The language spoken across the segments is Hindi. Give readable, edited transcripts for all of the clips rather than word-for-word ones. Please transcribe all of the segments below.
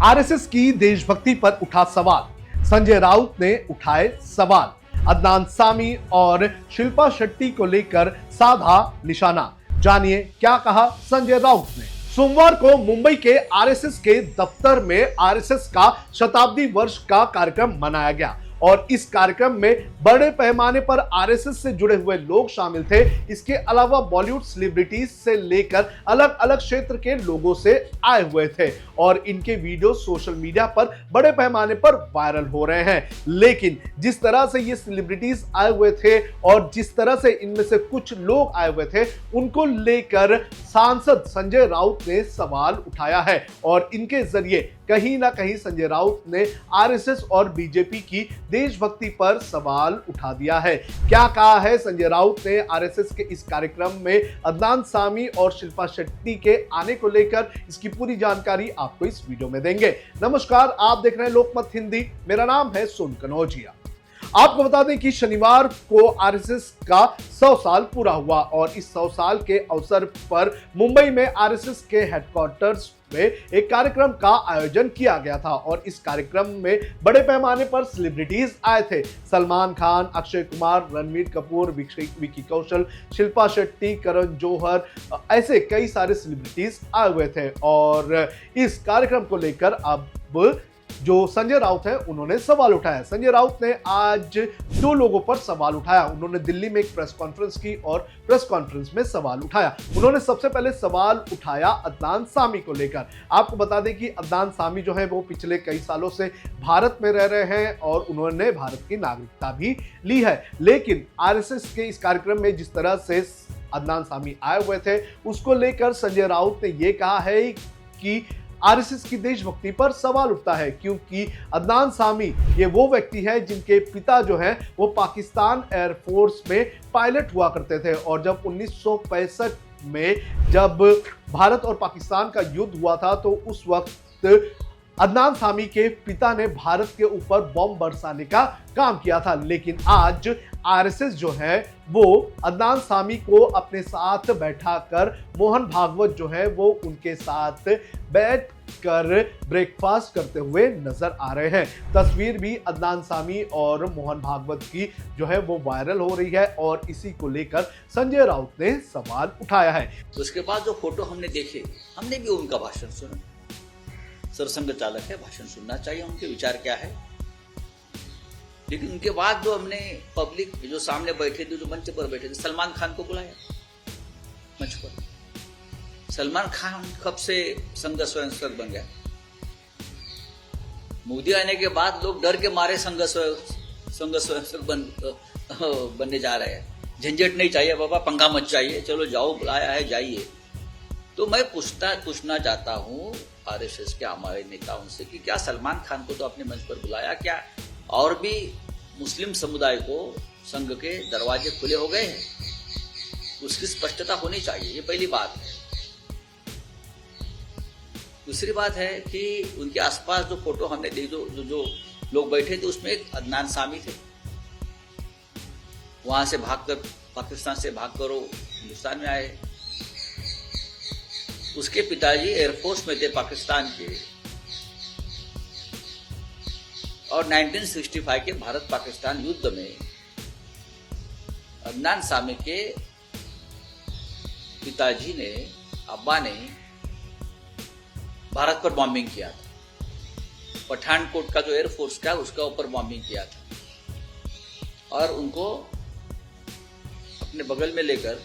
आरएसएस की देशभक्ति पर उठा सवाल, संजय राउत ने उठाए सवाल। अदनान सामी और शिल्पा शेट्टी को लेकर साधा निशाना। जानिए क्या कहा संजय राउत ने। सोमवार को मुंबई के आरएसएस के दफ्तर में आरएसएस का शताब्दी वर्ष का कार्यक्रम मनाया गया और इस कार्यक्रम में बड़े पैमाने पर आरएसएस से जुड़े हुए लोग शामिल थे। इसके अलावा बॉलीवुड सेलिब्रिटीज से लेकर अलग अलग क्षेत्र के लोगों से आए हुए थे और इनके वीडियो सोशल मीडिया पर बड़े पैमाने पर वायरल हो रहे हैं। लेकिन जिस तरह से ये सेलिब्रिटीज आए हुए थे और जिस तरह से इनमें से कुछ लोग आए हुए थे, उनको लेकर सांसद संजय राउत ने सवाल उठाया है और इनके जरिए कहीं ना कहीं संजय राउत ने आरएसएस और बीजेपी की देशभक्ति पर सवाल उठा दिया है। क्या कहा है संजय राउत ने आरएसएस के इस कार्यक्रम में अदनान सामी और शिल्पा शेट्टी के आने को लेकर, इसकी पूरी जानकारी आपको इस वीडियो में देंगे। नमस्कार, आप देख रहे हैं लोकमत हिंदी। मेरा नाम है सोन कनौजिया। आपको बता दें कि शनिवार को आरएसएस का 100 साल पूरा हुआ और इस 100 साल के अवसर पर मुंबई में आरएसएस के हेडक्वार्टर्स में एक कार्यक्रम का आयोजन किया गया था और इस कार्यक्रम में बड़े पैमाने पर सेलिब्रिटीज आए थे। सलमान खान, अक्षय कुमार, रणवीर कपूर, विकी कौशल, शिल्पा शेट्टी, करण जौहर, ऐसे कई सारे सेलिब्रिटीज आए हुए थे और इस कार्यक्रम को लेकर अब जो संजय राउत है उन्होंने सवाल उठाया। संजय राउत ने आज दो लोगों पर सवाल उठाया। उन्होंने दिल्ली में एक प्रेस कॉन्फ्रेंस की और प्रेस कॉन्फ्रेंस में सवाल उठाया। उन्होंने सबसे पहले सवाल उठाया अदनान सामी को लेकर। आपको बता दें कि अदनान सामी जो है वो पिछले कई सालों से भारत में रह रहे हैं और उन्होंने भारत की नागरिकता भी ली है। लेकिन आरएसएस के इस कार्यक्रम में जिस तरह से अदनान सामी आए हुए थे, उसको लेकर संजय राउत ने यह कहा है कि आरएसएस की देशभक्ति पर सवाल उठता है, क्योंकि अदनान सामी ये वो व्यक्ति है जिनके पिता जो है वो पाकिस्तान एयरफोर्स में पायलट हुआ करते थे और जब 1965 में जब भारत और पाकिस्तान का युद्ध हुआ था तो उस वक्त अदनान सामी के पिता ने भारत के ऊपर बम बरसाने का काम किया था। लेकिन आज आरएसएस जो है वो अदनान सामी को अपने साथ बैठाकर, मोहन भागवत जो है वो उनके साथ बैठकर ब्रेकफास्ट करते हुए नजर आ रहे हैं। तस्वीर भी अदनान सामी और मोहन भागवत की जो है वो वायरल हो रही है और इसी को लेकर संजय राउत ने सवाल उठाया है। उसके बाद जो फोटो हमने देखे, हमने भी उनका भाषण सुना। सरसंघ चालक है, भाषण सुनना चाहिए, उनके विचार क्या है। लेकिन उनके बाद जो हमने पब्लिक जो सामने बैठे थे, जो मंच पर बैठे थे, सलमान खान को बुलाया मंच पर। सलमान खान कब से संघ स्वयंसेवक बन गया? मोदी आने के बाद लोग डर के मारे संघ स्वयंसेवक बनने जा रहे हैं। झंझट नहीं चाहिए बाबा, पंगा मत चाहिए, चलो जाओ, बुलाया है जाइए। तो मैं पूछना चाहता हूं आरएसएस के हमारे नेताओं से कि क्या सलमान खान को तो अपने मंच पर बुलाया, क्या और भी मुस्लिम समुदाय को संघ के दरवाजे खुले हो गए हैं? उसकी स्पष्टता होनी चाहिए, ये पहली बात है। दूसरी बात है कि उनके आसपास जो फोटो हमने देखी, जो लोग बैठे थे, उसमें एक अदनान सामी थे। वहां से भागकर, पाकिस्तान से भागकर वो हिंदुस्तान में आए। उसके पिताजी एयरफोर्स में थे पाकिस्तान के और 1965 के भारत पाकिस्तान युद्ध में अदनान सामी के पिताजी ने, अब्बा ने भारत पर बॉम्बिंग किया था। पठानकोट का जो एयरफोर्स का उसका ऊपर बॉम्बिंग किया था और उनको अपने बगल में लेकर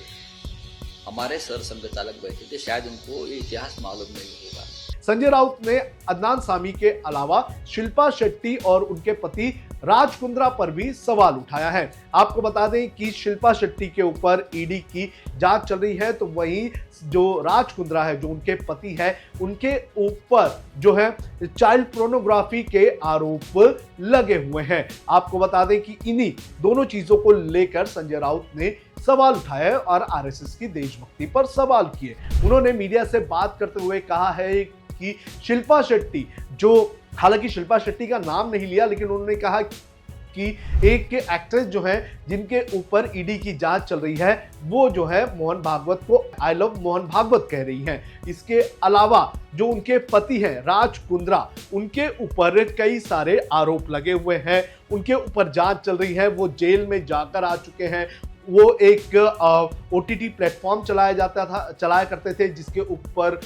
हमारे सरसंघ चालक बैठे थे। शायद उनको ये इतिहास मालूम नहीं होगा। संजय राउत ने अदनान सामी के अलावा शिल्पा शेट्टी और उनके पति राज कुंद्रा पर भी सवाल उठाया है। आपको बता दें कि शिल्पा शेट्टी के ऊपर ईडी की जांच चल रही है, तो वहीं जो राज कुंद्रा है, जो उनके पति है, उनके ऊपर जो है चाइल्ड पोर्नोग्राफी के आरोप लगे हुए हैं। आपको बता दें कि इन्हीं दोनों चीजों को लेकर संजय राउत ने सवाल उठाए और आरएसएस की देशभक्ति पर सवाल किए। उन्होंने मीडिया से बात करते हुए कहा है कि शिल्पा शेट्टी, जो हालांकि शिल्पा शेट्टी का नाम नहीं लिया, लेकिन उन्होंने कहा कि एक एक्ट्रेस जो है जिनके ऊपर ईडी की जांच चल रही है वो जो है मोहन भागवत को आई लव मोहन भागवत कह रही हैं। इसके अलावा जो उनके पति हैं राज कुंद्रा, उनके ऊपर कई सारे आरोप लगे हुए हैं, उनके ऊपर जांच चल रही है, वो जेल में जाकर आ चुके हैं। वो एक ओटीटी प्लेटफॉर्म चलाया करते थे जिसके ऊपर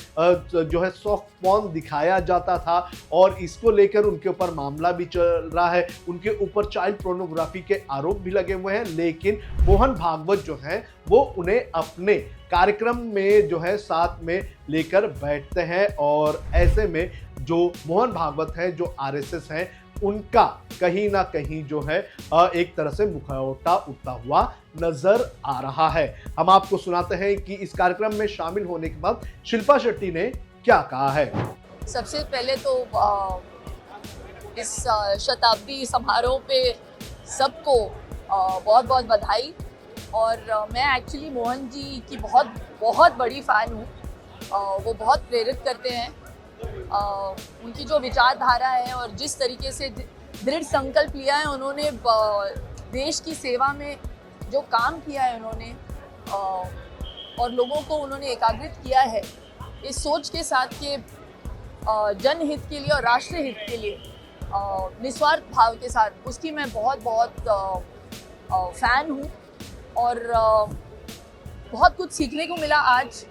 जो है सॉफ्ट पॉर्न दिखाया जाता था और इसको लेकर उनके ऊपर मामला भी चल रहा है। उनके ऊपर चाइल्ड पोर्नोग्राफी के आरोप भी लगे हुए हैं, लेकिन मोहन भागवत जो हैं वो उन्हें अपने कार्यक्रम में जो है साथ में लेकर बैठते हैं और ऐसे में जो मोहन भागवत हैं, जो आरएसएस हैं, उनका कहीं ना कहीं जो है एक तरह से मुखौटा उठता हुआ नजर आ रहा है। हम आपको सुनाते हैं कि इस कार्यक्रम में शामिल होने के बाद शिल्पा शेट्टी ने क्या कहा है। सबसे पहले तो इस शताब्दी समारोह पे सबको बहुत बहुत बधाई। और मैं एक्चुअली मोहन जी की बहुत बहुत बड़ी फ़ैन हूँ। वो बहुत प्रेरित करते हैं। उनकी जो विचारधारा है और जिस तरीके से दृढ़ संकल्प लिया है उन्होंने, देश की सेवा में जो काम किया है उन्होंने, और लोगों को उन्होंने एकाग्रित किया है इस सोच के साथ कि जनहित के लिए और राष्ट्र हित के लिए निस्वार्थ भाव के साथ, उसकी मैं बहुत बहुत फ़ैन हूँ। और बहुत कुछ सीखने को मिला आज,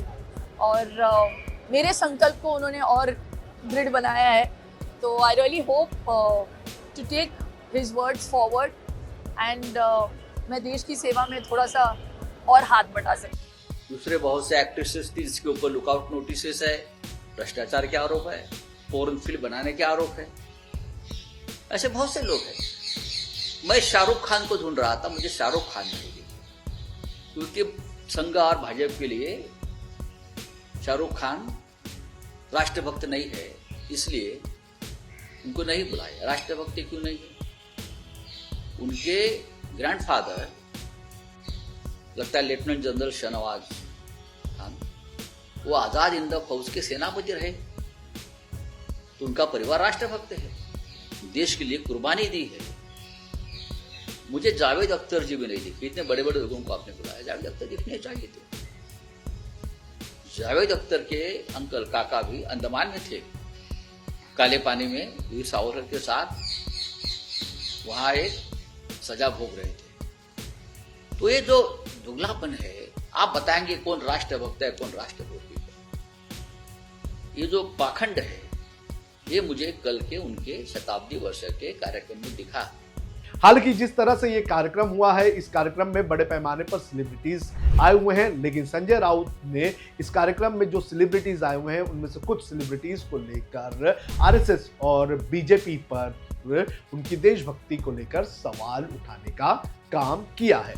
और मेरे संकल्प को उन्होंने और दृढ़ बनाया है। तो I really hope to take his words forward and मैं देश की सेवा में थोड़ा सा और हाथ बढ़ा सकूं। दूसरे बहुत से एक्ट्रेसेस थी जिसके ऊपर लुकआउट नोटिस है, भ्रष्टाचार के आरोप है, फोरेन फिल्म बनाने के आरोप है। ऐसे बहुत से लोग हैं। मैं शाहरुख खान को ढूंढ रहा था, मुझे शाहरुख खान मिल गए, क्योंकि संघ और भाजपा के लिए शाहरुख खान राष्ट्रभक्त नहीं है, इसलिए उनको नहीं बुलाया। राष्ट्रभक्त क्यों नहीं है? उनके ग्रैंडफादर लगता है लेफ्टिनेंट जनरल शाहनवाज खान, वो आजाद हिंद फौज के सेनापति रहे, तो उनका परिवार राष्ट्रभक्त है, देश के लिए कुर्बानी दी है। मुझे जावेद अख्तर जी भी नहीं दिखे। इतने बड़े बड़े लोगों को आपने बुलाया, जावेद अख्तर दिखने चाहिए थे। जावेद अख्तर के अंकल काका भी अंडमान में थे, काले पानी में वीर सावरकर के साथ वहां एक सजा भोग रहे थे। तो ये जो दुगलापन है, आप बताएंगे कौन राष्ट्रभक्त है कौन राष्ट्रद्रोही है? ये जो पाखंड है, ये मुझे कल के उनके शताब्दी वर्ष के कार्यक्रम में दिखा। हालांकि जिस तरह से ये कार्यक्रम हुआ है, इस कार्यक्रम में बड़े पैमाने पर सेलिब्रिटीज आए हुए हैं, लेकिन संजय राउत ने इस कार्यक्रम में जो सेलिब्रिटीज आए हुए हैं उनमें से कुछ सेलिब्रिटीज को लेकर आरएसएस और बीजेपी पर उनकी देशभक्ति को लेकर सवाल उठाने का काम किया है।